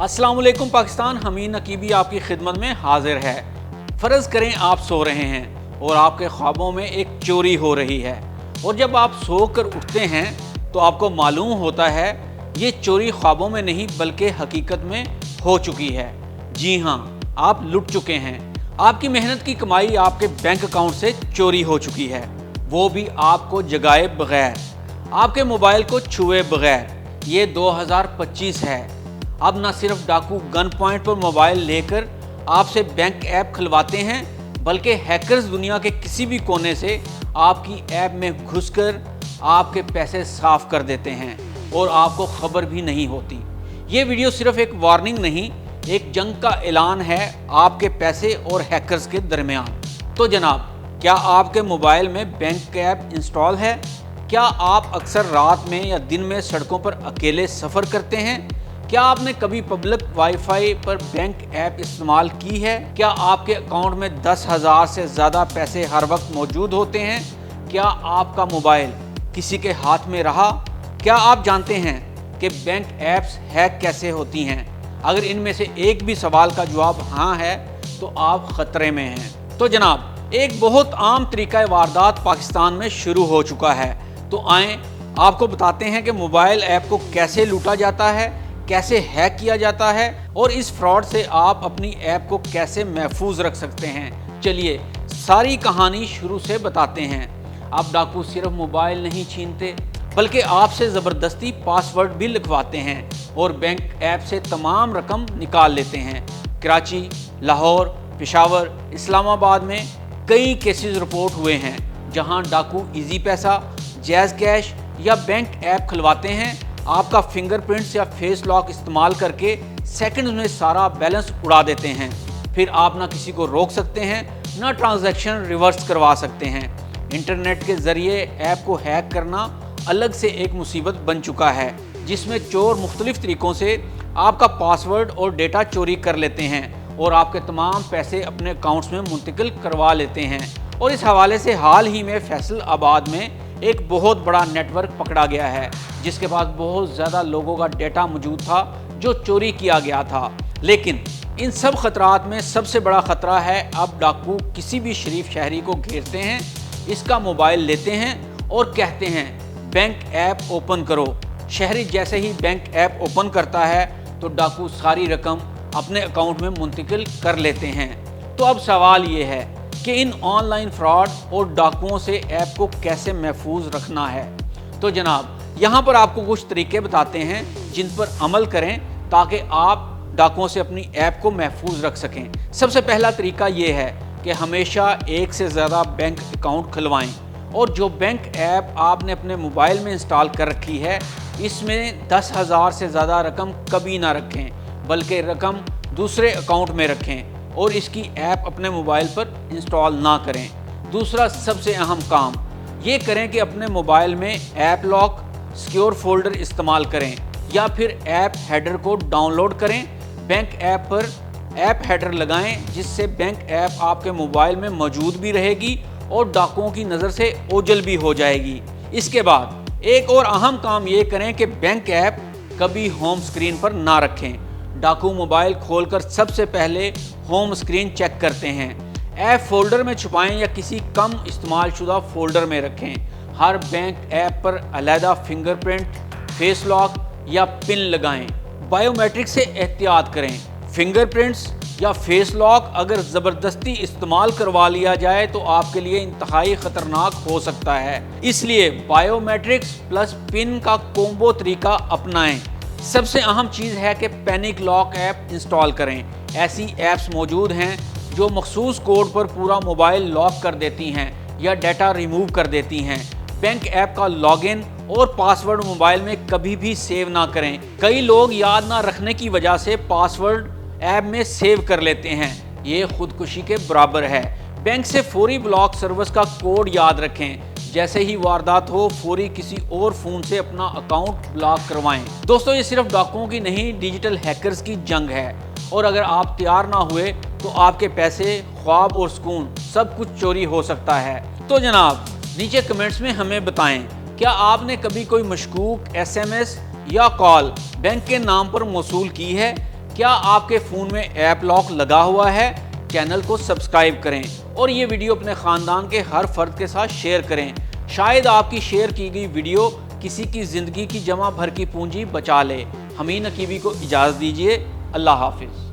अस्सलाम वालेकुम पाकिस्तान, हमीद नकीबी आपकी खिदमत में हाजिर है। फ़र्ज़ करें आप सो रहे हैं और आपके ख्वाबों में एक चोरी हो रही है, और जब आप सो कर उठते हैं तो आपको मालूम होता है ये चोरी ख्वाबों में नहीं बल्कि हकीकत में हो चुकी है। जी हाँ, आप लुट चुके हैं। आपकी मेहनत की कमाई आपके बैंक अकाउंट से चोरी हो चुकी है, वो भी आपको जगाए बगैर, आपके मोबाइल को छुए बगैर। ये 2025 है। अब न सिर्फ डाकू गन पॉइंट पर मोबाइल लेकर आपसे बैंक ऐप खुलवाते हैं, बल्कि हैकर्स दुनिया के किसी भी कोने से आपकी ऐप में घुसकर आपके पैसे साफ कर देते हैं और आपको खबर भी नहीं होती। ये वीडियो सिर्फ एक वार्निंग नहीं, एक जंग का ऐलान है आपके पैसे और हैकर्स के दरमियान। तो जनाब, क्या आपके मोबाइल में बैंक ऐप इंस्टॉल है? क्या आप अक्सर रात में या दिन में सड़कों पर अकेले सफ़र करते हैं? क्या आपने कभी पब्लिक वाईफाई पर बैंक ऐप इस्तेमाल की है? क्या आपके अकाउंट में 10,000 से ज़्यादा पैसे हर वक्त मौजूद होते हैं? क्या आपका मोबाइल किसी के हाथ में रहा? क्या आप जानते हैं कि बैंक ऐप्स हैक कैसे होती हैं? अगर इनमें से एक भी सवाल का जवाब हाँ है तो आप ख़तरे में हैं। तो जनाब, एक बहुत आम तरीका वारदात पाकिस्तान में शुरू हो चुका है। तो आएँ आपको बताते हैं कि मोबाइल ऐप को कैसे लूटा जाता है, कैसे हैक किया जाता है और इस फ्रॉड से आप अपनी ऐप को कैसे महफूज रख सकते हैं। चलिए सारी कहानी शुरू से बताते हैं। अब डाकू सिर्फ मोबाइल नहीं छीनते, बल्कि आपसे ज़बरदस्ती पासवर्ड भी लिखवाते हैं और बैंक ऐप से तमाम रकम निकाल लेते हैं। कराची, लाहौर, पेशावर, इस्लामाबाद में कई केसेस रिपोर्ट हुए हैं जहां डाकू इजी पैसा, जैज़ कैश या बैंक ऐप खुलवाते हैं। आपका फिंगरप्रिंट्स या फेस लॉक इस्तेमाल करके सेकंड्स में सारा बैलेंस उड़ा देते हैं। फिर आप ना किसी को रोक सकते हैं, ना ट्रांजैक्शन रिवर्स करवा सकते हैं। इंटरनेट के ज़रिए ऐप को हैक करना अलग से एक मुसीबत बन चुका है, जिसमें चोर मुख्तलिफ तरीक़ों से आपका पासवर्ड और डेटा चोरी कर लेते हैं और आपके तमाम पैसे अपने अकाउंट्स में मुंतकिल करवा लेते हैं। और इस हवाले से हाल ही में फैसलाबाद में एक बहुत बड़ा नेटवर्क पकड़ा गया है, जिसके पास बहुत ज़्यादा लोगों का डेटा मौजूद था जो चोरी किया गया था। लेकिन इन सब ख़तरात में सबसे बड़ा ख़तरा है अब डाकू किसी भी शरीफ शहरी को घेरते हैं, इसका मोबाइल लेते हैं और कहते हैं बैंक ऐप ओपन करो। शहरी जैसे ही बैंक ऐप ओपन करता है तो डाकू सारी रकम अपने अकाउंट में मुंतकिल कर लेते हैं। तो अब सवाल ये है कि इन ऑनलाइन फ्रॉड और डाकुओं से ऐप को कैसे महफूज रखना है। तो जनाब, यहाँ पर आपको कुछ तरीके बताते हैं जिन पर अमल करें ताकि आप डाकुओं से अपनी ऐप को महफूज रख सकें। सबसे पहला तरीका ये है कि हमेशा एक से ज़्यादा बैंक अकाउंट खुलवाएं, और जो बैंक ऐप आपने अपने मोबाइल में इंस्टॉल कर रखी है इसमें 10,000 से ज़्यादा रकम कभी ना रखें, बल्कि रकम दूसरे अकाउंट में रखें और इसकी ऐप अपने मोबाइल पर इंस्टॉल ना करें। दूसरा सबसे अहम काम ये करें कि अपने मोबाइल में ऐप लॉक, सिक्योर फोल्डर इस्तेमाल करें या फिर ऐप हेडर को डाउनलोड करें। बैंक ऐप पर ऐप हेडर लगाएं, जिससे बैंक ऐप आपके मोबाइल में मौजूद भी रहेगी और डाकुओं की नज़र से ओझल भी हो जाएगी। इसके बाद एक और अहम काम ये करें कि बैंक ऐप कभी होम स्क्रीन पर ना रखें। डाकू मोबाइल खोलकर सबसे पहले होम स्क्रीन चेक करते हैं। ऐप फोल्डर में छुपाएं या किसी कम इस्तेमाल शुदा फोल्डर में रखें। हर बैंक ऐप पर अलहदा फिंगरप्रिंट, फेस लॉक या पिन लगाएं। बायोमेट्रिक से एहतियात करें। फिंगरप्रिंट्स या फेस लॉक अगर ज़बरदस्ती इस्तेमाल करवा लिया जाए तो आपके लिए इंतहाई ख़तरनाक हो सकता है। इसलिए बायोमेट्रिक्स प्लस पिन का कोम्बो तरीका अपनाएं। सबसे अहम चीज़ है कि पैनिक लॉक ऐप इंस्टॉल करें। ऐसी ऐप्स मौजूद हैं जो मखसूस कोड पर पूरा मोबाइल लॉक कर देती हैं या डाटा रिमूव कर देती हैं। बैंक ऐप का लॉगिन और पासवर्ड मोबाइल में कभी भी सेव ना करें। कई लोग याद ना रखने की वजह से पासवर्ड ऐप में सेव कर लेते हैं, ये खुदकुशी के बराबर है। बैंक से फौरी ब्लॉक सर्विस का कोड याद रखें। जैसे ही वारदात हो फौरी किसी और फ़ोन से अपना अकाउंट ब्लॉक करवाएं। दोस्तों, ये सिर्फ डाकुओं की नहीं, डिजिटल हैकर्स की जंग है, और अगर आप तैयार ना हुए तो आपके पैसे, ख्वाब और सुकून सब कुछ चोरी हो सकता है। तो जनाब, नीचे कमेंट्स में हमें बताएं, क्या आपने कभी कोई मशकूक SMS या कॉल बैंक के नाम पर मौसूल की है? کیا آپ کے فون میں ایپ لاک لگا ہوا ہے؟ چینل کو سبسکرائب کریں اور یہ ویڈیو اپنے خاندان کے ہر فرد کے ساتھ شیئر کریں۔ شاید آپ کی شیئر کی گئی ویڈیو کسی کی زندگی کی جمع بھر کی پونجی بچا لے۔ امین نقیبی کو اجازت دیجیے۔ اللہ حافظ۔